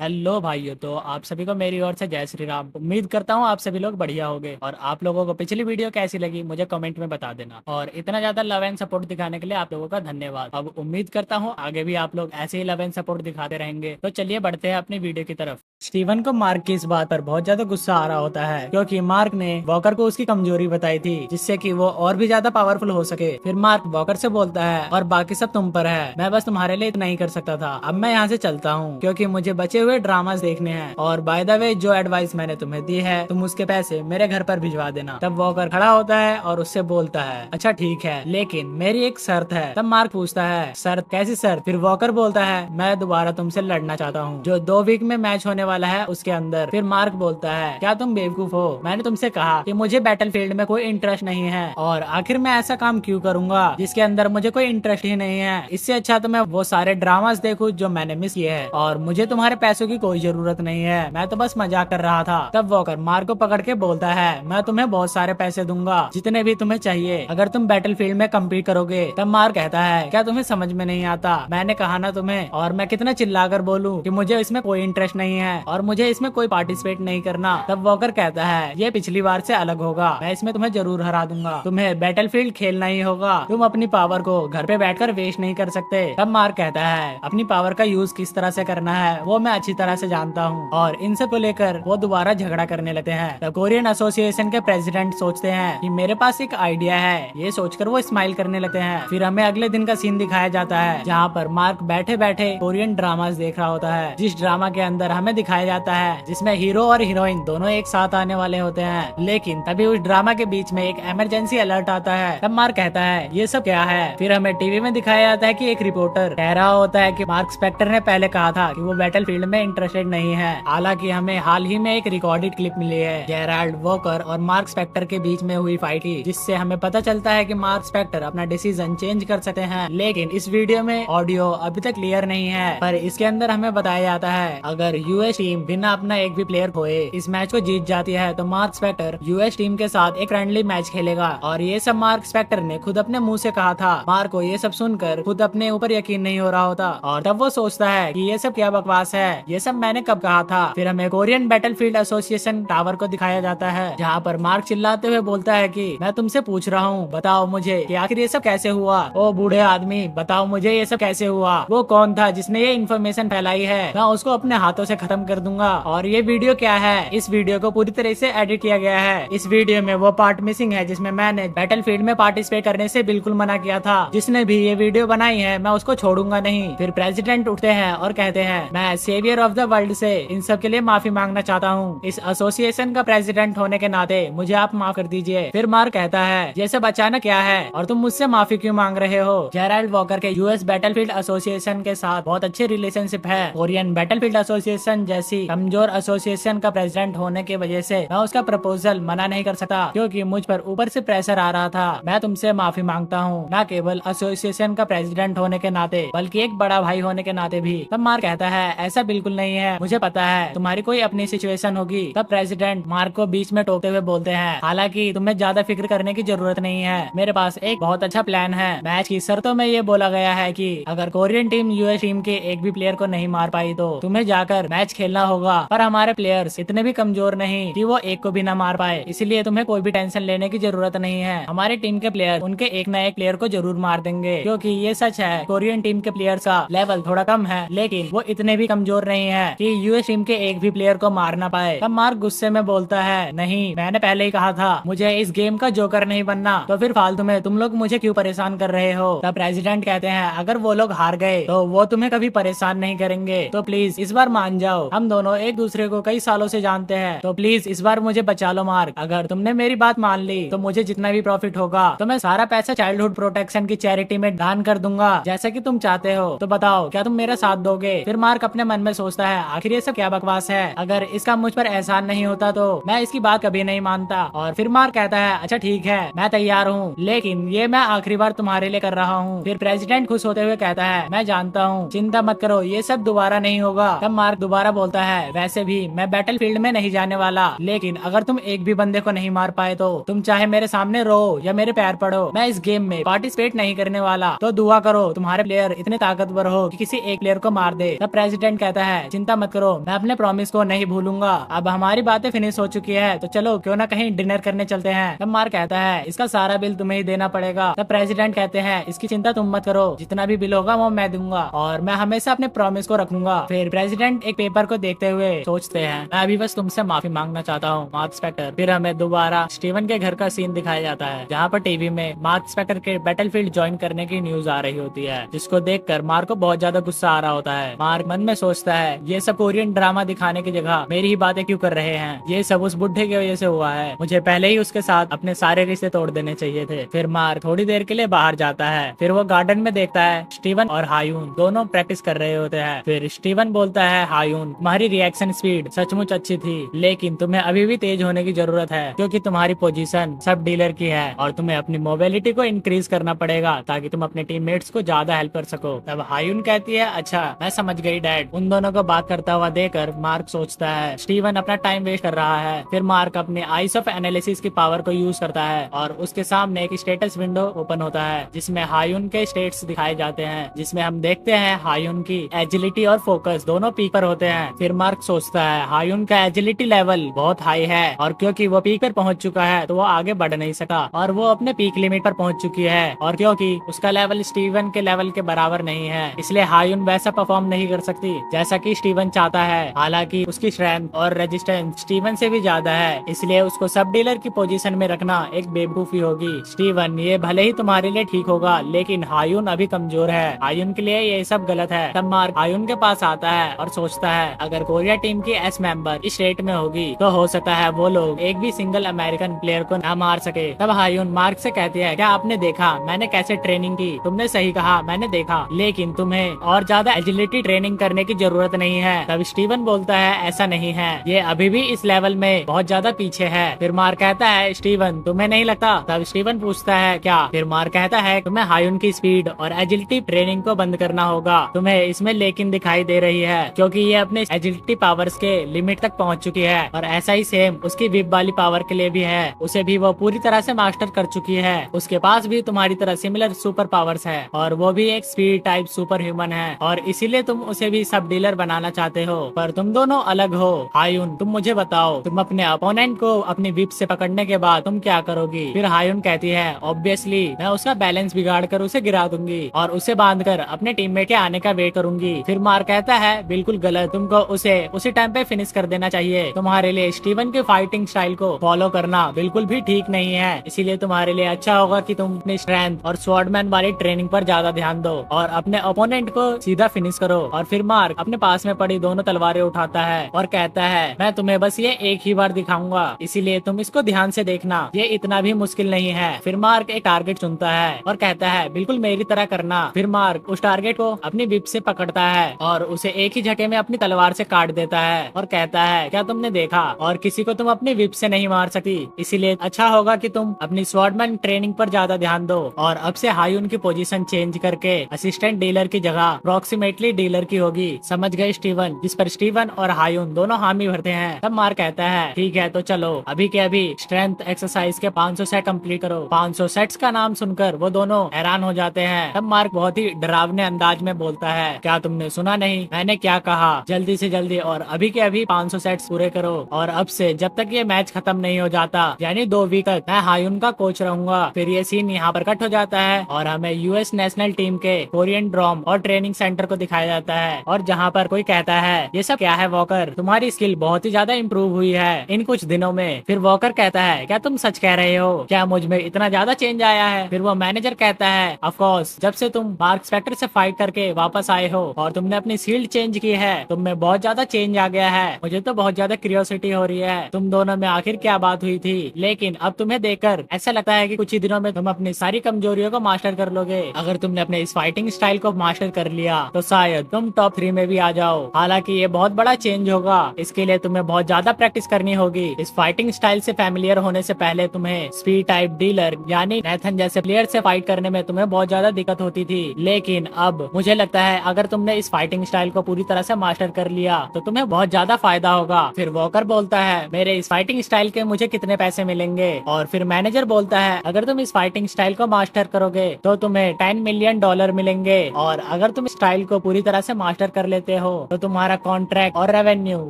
Hello भाइयों। तो आप सभी को मेरी ओर से जय श्री राम। उम्मीद करता हूँ आप सभी लोग बढ़िया होंगे। और आप लोगों को पिछली वीडियो कैसी लगी मुझे कमेंट में बता देना। और इतना ज्यादा लव एंड सपोर्ट दिखाने के लिए आप लोगों का धन्यवाद। अब उम्मीद करता हूँ आगे भी आप लोग ऐसे ही लव एंड सपोर्ट दिखाते रहेंगे। तो चलिए बढ़ते हैं अपनी वीडियो की तरफ। स्टीवन को मार्क की इस बात पर बहुत ज्यादा गुस्सा आ रहा होता है, क्योंकि मार्क ने वॉकर को उसकी कमजोरी बताई थी, जिससे कि वो और भी ज्यादा पावरफुल हो सके। फिर मार्क वॉकर से बोलता है, और बाकी सब तुम पर है, मैं बस तुम्हारे लिए इतना ही कर सकता था। अब मैं यहाँ से चलता हूँ, क्योंकि मुझे बचे हुए ड्रामास देखने हैं। और बाय द वे, जो एडवाइस मैंने तुम्हें दी है, तुम उसके पैसे मेरे घर पर भिजवा देना। तब वॉकर खड़ा होता है और उससे बोलता है, अच्छा ठीक है, लेकिन मेरी एक शर्त है। तब मार्क पूछता है, शर्त? कैसी शर्त? फिर वॉकर बोलता है, मैं दोबारा तुमसे लड़ना चाहता हूँ, जो 2 वीक में मैच होने वाला है उसके अंदर। फिर मार्क बोलता है, क्या तुम बेवकूफ हो? मैंने तुमसे कहा कि मुझे बैटलफील्ड में कोई इंटरेस्ट नहीं है, और आखिर मैं ऐसा काम क्यों करूंगा जिसके अंदर मुझे कोई इंटरेस्ट ही नहीं है। इससे अच्छा तो मैं वो सारे ड्रामास देखूं जो मैंने मिस किए हैं, और मुझे तुम्हारे पैसों की कोई जरूरत नहीं है, मैं तो बस मजाक कर रहा था। तब वॉकर मार्क को पकड़ के बोलता है, मैं तुम्हें बहुत सारे पैसे दूंगा, जितने भी तुम्हें चाहिए, अगर तुम बैटलफील्ड में कम्पीट करोगे। तब मार्क कहता है, क्या तुम्हें समझ में नहीं आता? मैंने कहा ना तुम्हें, और मैं कितना चिल्लाकर बोलूं कि मुझे इसमें कोई इंटरेस्ट नहीं है और मुझे इसमें कोई पार्टिसिपेट नहीं करना। तब वॉकर कहता है, ये पिछली बार से अलग होगा, मैं इसमें तुम्हें जरूर हरा दूंगा, तुम्हें बैटलफील्ड खेलना ही होगा, तुम अपनी पावर को घर पे बैठकर वेस्ट नहीं कर सकते। तब मार्क कहता है, अपनी पावर का यूज किस तरह से करना है वो मैं अच्छी तरह से जानता हूँ। और इन सब को लेकर वो दोबारा झगड़ा करने लगते हैं। द कोरियन एसोसिएशन के प्रेसिडेंट सोचते हैं कि मेरे पास एक आइडिया है। ये सोचकर वो स्माइल करने लगते हैं। फिर हमें अगले दिन का सीन दिखाया जाता है, जहाँ पर मार्क बैठे बैठे कोरियन ड्रामास देख रहा होता है, जिस ड्रामा के अंदर हमें दिखाया जाता है जिसमें हीरो और हीरोइन दोनों एक साथ आने वाले होते हैं। लेकिन तभी उस ड्रामा के बीच में एक इमरजेंसी अलर्ट आता है। तब मार्क कहता है, ये सब क्या है? फिर हमें टीवी में दिखाया जाता है कि एक रिपोर्टर कह रहा होता है कि मार्क स्पेक्टर ने पहले कहा था कि वो बैटलफील्ड में इंटरेस्टेड नहीं है। हालांकि हमें हाल ही में एक रिकॉर्डेड क्लिप मिली है जेराल्ड वॉकर और मार्क स्पेक्टर के बीच में हुई फाइट की, जिससे हमें पता चलता है कि मार्क स्पेक्टर अपना डिसीजन चेंज कर सकते हैं। लेकिन इस वीडियो में ऑडियो अभी तक क्लियर नहीं है, पर इसके अंदर हमें बताया जाता है अगर यूएस टीम बिना अपना एक भी प्लेयर खोए इस मैच को जीत जाती है, तो मार्क स्पेक्टर यूएस टीम के साथ एक फ्रेंडली मैच खेलेगा। और ये सब मार्क स्पेक्टर ने खुद अपने मुंह से कहा था। मार्क को ये सब सुनकर खुद अपने ऊपर यकीन नहीं हो रहा होता, और तब वो सोचता है कि ये सब क्या बकवास है, ये सब मैंने कब कहा था। फिर हमें कोरियन बैटलफील्ड एसोसिएशन टावर को दिखाया जाता है, जहाँ पर मार्क चिल्लाते हुए बोलता है कि मैं तुमसे पूछ रहा हूँ, बताओ मुझे कि आखिर ये सब कैसे हुआ। ओ बूढ़े आदमी, बताओ मुझे ये सब कैसे हुआ। वो कौन था जिसने ये इन्फॉर्मेशन फैलाई है? मैं उसको अपने हाथों से खत्म कर दूंगा। और ये वीडियो क्या है? इस वीडियो को पूरी तरह से एडिट किया गया है। इस वीडियो में वो पार्ट मिसिंग है जिसमें मैंने बैटलफील्ड में पार्टिसिपेट करने से बिल्कुल मना किया था। जिसने भी ये वीडियो बनाई है मैं उसको छोड़ूंगा नहीं। फिर प्रेसिडेंट उठते हैं और कहते हैं, मैं सेवियर ऑफ द वर्ल्ड से इन सब के लिए माफी मांगना चाहता हूँ। इस एसोसिएशन का प्रेसिडेंट होने के नाते मुझे आप माफ कर दीजिए। फिर मार्क कहता है, ये सब अचानक क्या है और तुम मुझसे माफी क्यों मांग रहे हो? जेराल्ड वॉकर के यूएस बैटलफील्ड एसोसिएशन के साथ बहुत अच्छे रिलेशनशिप है। कोरियन बैटलफील्ड एसोसिएशन जैसी कमजोर एसोसिएशन का प्रेसिडेंट होने की वजह से मैं उसका प्रपोजल मना नहीं कर सकता, क्योंकि मुझ पर ऊपर से प्रेशर आ रहा था। मैं तुमसे माफी मांगता हूँ, न केवल एसोसिएशन का प्रेसिडेंट होने के नाते बल्कि एक बड़ा भाई होने के नाते भी। तब मार्क कहता है, ऐसा बिल्कुल नहीं है, मुझे पता है तुम्हारी कोई अपनी सिचुएशन होगी। तब प्रेसिडेंट मार्क को बीच में टोकते हुए बोलते हैं, हालांकि तुम्हें ज्यादा फिक्र करने की जरूरत नहीं है, मेरे पास एक बहुत अच्छा प्लान है। मैच की शर्तों में ये बोला गया है कि अगर कोरियन टीम यूएस टीम के एक भी प्लेयर को नहीं मार पाई तो तुम्हें जाकर मैच खेलना होगा। पर हमारे प्लेयर्स इतने भी कमजोर नहीं कि वो एक को भी ना मार पाए, इसलिए तुम्हें कोई भी टेंशन लेने की जरूरत नहीं है। हमारी टीम के प्लेयर उनके एक न एक प्लेयर को जरूर मार देंगे, क्योंकि ये सच है कोरियन टीम के प्लेयर्स का लेवल थोड़ा कम है, लेकिन वो इतने भी कमजोर नहीं है कि यूएस टीम के एक भी प्लेयर को मार ना पाए। तब मार्क गुस्से में बोलता है, नहीं, मैंने पहले ही कहा था मुझे इस गेम का जोकर नहीं बनना, तो फिर फालतू में तुम लोग मुझे क्यों परेशान कर रहे हो? तब प्रेसिडेंट कहते हैं, अगर वो लोग हार गए तो वो तुम्हें कभी परेशान नहीं करेंगे, तो प्लीज इस बार मान जाओ, हम दोनों एक दूसरे को कई सालों से जानते हैं, तो प्लीज इस बार मुझे बचा लो मार्क। अगर तुमने मेरी बात मान ली तो मुझे जितना भी प्रॉफिट होगा तो मैं सारा पैसा चाइल्डहुड प्रोटेक्शन की चैरिटी में दान कर दूंगा, जैसा कि तुम चाहते हो। तो बताओ, क्या तुम मेरा साथ दोगे? फिर मार्क अपने मन में सोचता है, आखिर ये सब क्या बकवास है, अगर इसका मुझ पर एहसान नहीं होता तो मैं इसकी बात कभी नहीं मानता। और फिर मार्क कहता है, अच्छा ठीक है, मैं तैयार हूँ, लेकिन ये मैं आखिरी बार तुम्हारे लिए कर रहा हूँ। फिर प्रेसिडेंट खुश होते हुए कहता है, मैं जानता हूँ, चिंता मत करो, ये सब दोबारा नहीं होगा। तब मार्क दोबारा बोलता है वैसे भी मैं बैटलफील्ड में नहीं जाने वाला, लेकिन अगर तुम एक भी बंदे को नहीं मार पाए तो तुम चाहे मेरे सामने रो या मेरे पैर पड़ो, मैं इस गेम में पार्टिसिपेट नहीं करने वाला। तो दुआ करो तुम्हारे प्लेयर इतने ताकतवर हो कि किसी एक प्लेयर को मार दे। तब प्रेसिडेंट कहता है चिंता मत करो, मैं अपने प्रॉमिस को नहीं भूलूंगा। अब हमारी बातें फिनिश हो चुकी है तो चलो क्यों ना कहीं डिनर करने चलते हैं। तब मार्क कहता है इसका सारा बिल तुम्हें ही देना पड़ेगा। तब प्रेसिडेंट कहते हैं इसकी चिंता तुम मत करो, जितना भी बिल होगा वो मैं दूंगा और मैं हमेशा अपने प्रॉमिस को रखूंगा। फिर प्रेसिडेंट एक पेपर को देखते हुए सोचते हैं मैं अभी बस तुमसे माफी मांगना चाहता हूँ मार्क स्पेक्टर। फिर हमें दोबारा स्टीवन के घर का सीन दिखाया जाता है जहाँ पर टीवी में मार्क स्पेक्टर के बैटलफील्ड ज्वाइन करने की न्यूज आ रही होती है, जिसको देखकर मार्क को बहुत ज्यादा गुस्सा आ रहा होता है। मार्क मन में सोचता है ये सब कोरियन ड्रामा दिखाने की जगह मेरी ही बातें क्यों कर रहे हैं, ये सब उस बुढ़े की वजह से हुआ है, मुझे पहले ही उसके साथ अपने सारे रिश्ते तोड़ देने चाहिए थे। फिर मार्क थोड़ी देर के लिए बाहर जाता है। फिर वो गार्डन में देखता है स्टीवन और हायून दोनों प्रैक्टिस कर रहे होते हैं। फिर स्टीवन बोलता है हायून तुम्हारी रिएक्शन स्पीड सचमुच अच्छी थी, लेकिन तुम्हें अभी भी तेज होने की जरूरत है क्योंकि तुम्हारी पोजीशन सब डीलर की है और तुम्हें अपनी मोबिलिटी को इंक्रीज करना पड़ेगा ताकि तुम अपने टीममेट्स को ज्यादा हेल्प कर सको। तब हायून कहती है अच्छा मैं समझ गई डैड। उन दोनों को बात करता हुआ देखकर मार्क सोचता है स्टीवन अपना टाइम वेस्ट कर रहा है। फिर मार्क अपने आइस ऑफ एनालिसिस की पावर को यूज करता है और उसके सामने एक स्टेटस विंडो ओपन होता है जिसमें हायून के स्टेट्स दिखाए जाते हैं, जिसमें हम देखते हैं हायून की एजिलिटी और फोकस दोनों पीक पर होते हैं। फिर मार्क सोचता है हायून का एजिलिटी लेवल बहुत हाई है और क्योंकि वो पीक पर पहुंच चुका है तो वो आगे बढ़ नहीं सका और वो अपने पीक लिमिट पर पहुंच चुकी है और क्योंकि उसका लेवल स्टीवन के लेवल के बराबर नहीं है इसलिए हायून वैसा परफॉर्म नहीं कर सकती जैसा कि स्टीवन चाहता है। हालांकि उसकी स्ट्रेंथ और रेजिस्टेंस स्टीवन से भी ज्यादा है, इसलिए उसको सब डीलर की पोजीशन में रखना एक बेवकूफी होगी। स्टीवन ये भले ही तुम्हारे लिए ठीक होगा लेकिन हायून अभी कमजोर है, हायून के लिए ये सब गलत है। तब मार्क हायून के पास आता है और सोचता है अगर कोरिया टीम की एस मेंबर इस स्टेट में होगी तो हो सकता है वो लोग एक भी सिंगल अमेरिकन प्लेयर को न मार सके। तब हायून मार्क से कहती है क्या आपने देखा मैंने कैसे ट्रेनिंग की? तुमने सही कहा मैंने देखा, लेकिन तुम्हें और ज्यादा एजिलिटी ट्रेनिंग करने की जरूरत नहीं है। तब स्टीवन बोलता है ऐसा नहीं है, ये अभी भी इस लेवल में बहुत ज्यादा पीछे है। फिर मार्क कहता है स्टीवन तुम्हें नहीं लगता? तब स्टीवन पूछता है क्या? फिर मार्क कहता है तुम्हें हायून की स्पीड और एजिलिटी ट्रेनिंग को बंद करना होगा, तुम्हें इसमें लेकिन दिखाई दे रही है क्योंकि ये अपने एजिलिटी पावर्स के लिमिट तक पहुंच चुकी है और ऐसा ही सेम उसकी विप वाली पावर के लिए भी है, उसे भी वो पूरी तरह से मास्टर कर चुकी है। उसके पास भी तुम्हारी तरह सिमिलर सुपर पावर्स है और वो भी एक स्पीड टाइप सुपर ह्यूमन है और इसीलिए तुम उसे भी सब डीलर बनाना चाहते हो, पर तुम दोनों अलग हो। हायून तुम मुझे बताओ तुम अपने अपोनेंट को अपनी विप से पकड़ने के बाद तुम क्या करोगी? फिर हायून कहती है ऑब्वियसली मैं उसका बैलेंस बिगाड़ कर उसे गिरा दूंगी और उसे बांध कर अपने टीममेट के आने का वेट करूंगी। फिर मार्क कहता है बिल्कुल गलत, तुमको उसे उसी टाइम पे फिनिश कर देना चाहिए। तुम्हारे लिए स्टीवन के फाइटिंग स्टाइल को फॉलो करना बिल्कुल भी ठीक नहीं है, इसीलिए तुम्हारे लिए अच्छा होगा कि तुम अपनी स्ट्रेंथ और स्वॉर्डमैन वाली ट्रेनिंग पर ज्यादा ध्यान दो और अपने ओपोनेंट को सीधा फिनिश करो। और फिर मार्क अपने पास में पड़ी दोनों तलवारें उठाता है और कहता है मैं तुम्हें बस ये एक ही बार दिखाऊंगा, इसीलिए तुम इसको ध्यान से देखना, ये इतना भी मुश्किल नहीं है। फिर मार्क एक टारगेट चुनता है और कहता है बिल्कुल मेरी तरह करना। फिर मार्क उस टारगेट को अपनी विप से पकड़ता है और उसे एक ही झटके में अपनी तलवार से काट देता है और कहता है क्या तुमने देखा, और किसी को तुम अपनी विप से नहीं मार सकती, इसीलिए अच्छा होगा कि तुम अपनी स्वॉर्डमैन ट्रेनिंग पर ज्यादा ध्यान दो। और अब से हायून की पोजीशन चेंज करके असिस्टेंट डीलर की जगह अप्रोक्सीमेटली डीलर की होगी, समझ गए स्टीवन? जिस पर स्टीवन और हायून दोनों हामी भरते हैं। तब मार्क कहता है ठीक है तो चलो अभी के अभी स्ट्रेंथ एक्सरसाइज के 500 सेट कंप्लीट करो। 500 सेट्स का नाम सुनकर वो दोनों हैरान हो जाते हैं। तब मार्क बहुत ही डरावने अंदाज में बोलता है क्या तुमने सुना नहीं मैंने क्या कहा? जल्दी से जल्दी और अभी के अभी 500 सेट्स पूरे करो और अब से जब तक ये मैच खत्म नहीं हो जाता यानी 2 वीक तक मैं हायून का कोच रहूंगा। फिर ये सीन यहाँ पर कट हो जाता है और हमें यूएस नेशनल टीम के कोरियन ड्रॉम और ट्रेनिंग सेंटर को दिखाया जाता है और जहाँ पर कोई कहता है ये सब क्या है वॉकर, तुम्हारी स्किल बहुत ही ज्यादा इम्प्रूव हुई है इन कुछ दिनों में। फिर वॉकर कहता है क्या तुम सच कह रहे हो, क्या मुझ में इतना ज्यादा चेंज आया है? फिर वो मैनेजर कहता है ऑफ कोर्स, जब से तुम मार्क स्पेक्टर से फाइट करके वापस आए हो और तुमने अपनी शील्ड चेंज की है तुम में बहुत ज्यादा चेंज आ गया है। मुझे तो बहुत ज्यादा क्यूरियोसिटी हो रही है तुम दोनों में आखिर क्या बात हुई थी, लेकिन अब तुम्हें देखकर ऐसा लगता है कि कुछ ही दिनों में तुम अपनी सारी कमजोरियों को मास्टर कर लोगे। अगर तुमने अपने इस फाइटिंग स्टाइल को मास्टर कर लिया तो शायद तुम टॉप 3 में भी आ जाओ। हालांकि ये बहुत बड़ा चेंज होगा, इसके लिए तुम्हें बहुत ज्यादा प्रैक्टिस करनी होगी। इस फाइटिंग स्टाइल से फैमिलियर होने से पहले तुम्हें स्पीड टाइप डीलर यानी नेथन जैसे प्लेयर से फाइट करने में तुम्हें बहुत ज्यादा दिक्कत होती थी, लेकिन अब मुझे लगता है अगर तुमने इस फाइटिंग स्टाइल को पूरी तरह से मास्टर कर लिया तो तुम्हें बहुत ज्यादा फायदा होगा। फिर वॉकर बोलता है मेरे इस फाइटिंग स्टाइल के मुझे कितने पैसे मिलेंगे। और फिर मैनेजर बोलता है अगर तुम इस फाइटिंग स्टाइल को मास्टर करोगे तो तुम्हें $10 मिलियन मिलेंगे, और अगर तुम स्टाइल को पूरी तरह से मास्टर कर लेते हो तो तुम्हारा कॉन्ट्रैक्ट और रेवेन्यू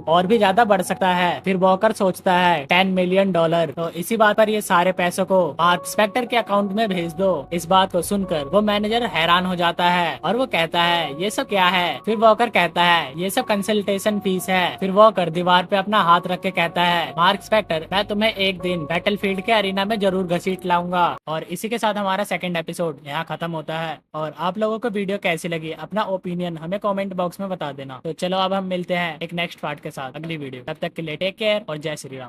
और भी ज्यादा बढ़ सकता है। फिर वॉकर सोचता है $10 मिलियन, तो इसी बात पर ये सारे पैसों को मार्क स्पेक्टर के अकाउंट में भेज दो। इस बात को सुनकर वो मैनेजर हैरान हो जाता है और वो कहता है ये सब क्या है। फिर वॉकर कहता है ये सब कंसल्टेशन फीस है। फिर वॉकर दीवार पे अपना हाथ रख के कहता है मार्क स्पेक्टर मैं तुम्हें एक दिन बैटलफील्ड के अरीना में जरूर घसीट लाऊंगा। और इसी के साथ हमारा सेकंड एपिसोड यहाँ खत्म होता है। और आप लोगों को वीडियो कैसी लगी अपना ओपिनियन हमें कमेंट बॉक्स में बता देना। तो चलो अब हम मिलते हैं एक नेक्स्ट पार्ट के साथ अगली वीडियो। तब तक के लिए टेक केयर और जय श्री राम।